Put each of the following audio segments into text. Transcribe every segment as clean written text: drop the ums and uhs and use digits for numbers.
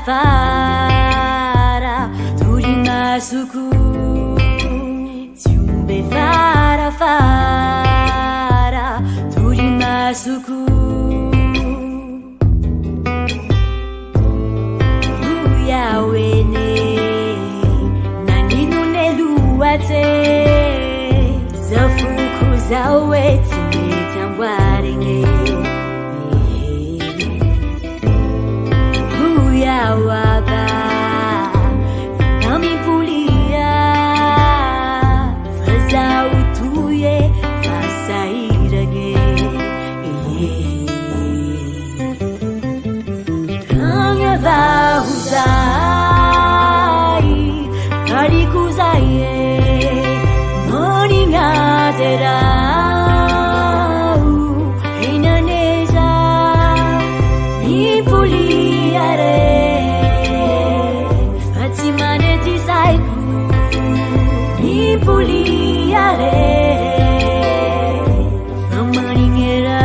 fara Turima suku Tiumbe fara fara Turima suku Uyawene Naninu neluate Zafuku zaweti Tangwarenge Uyawaba Nami pulia Faza utuye Fasa irage Kanya vahuzai Karikuzaye Moninga zerau Inaneza Nipuliare Fatimane tisaiku Nipuliare Amaningera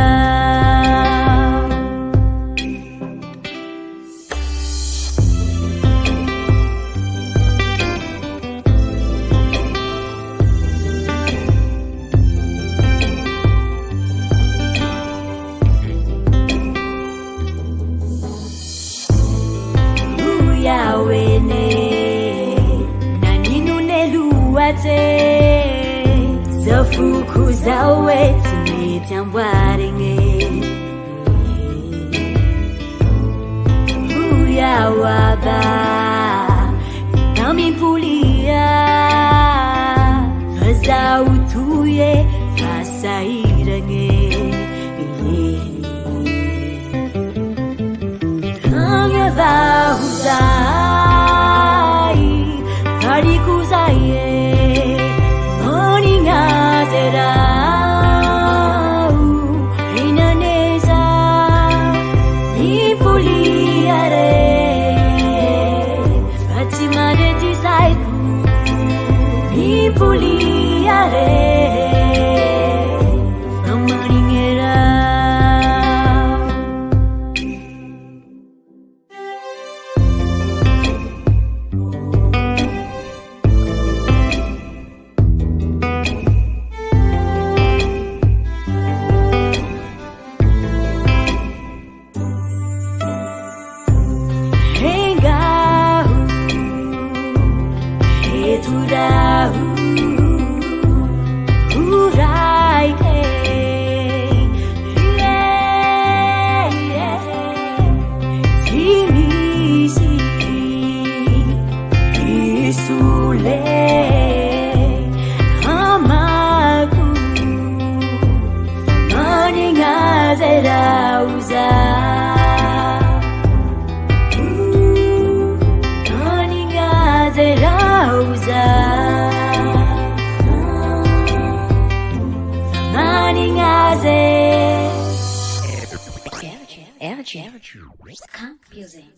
Uyawene Naninu neluate Zafuku zaweti Mitambwarenge Uyawaba Nami pulia Faza utuye Fasa irage Kanya vahuzai Karikuzaye Moninga zerau Inaneza Nipuliare Fatimane tisaiku Nipuliare Amaningera Turahu Urai Timisi Isule Amaku Maninga zerauza Maninga zerauza RJ Confusing.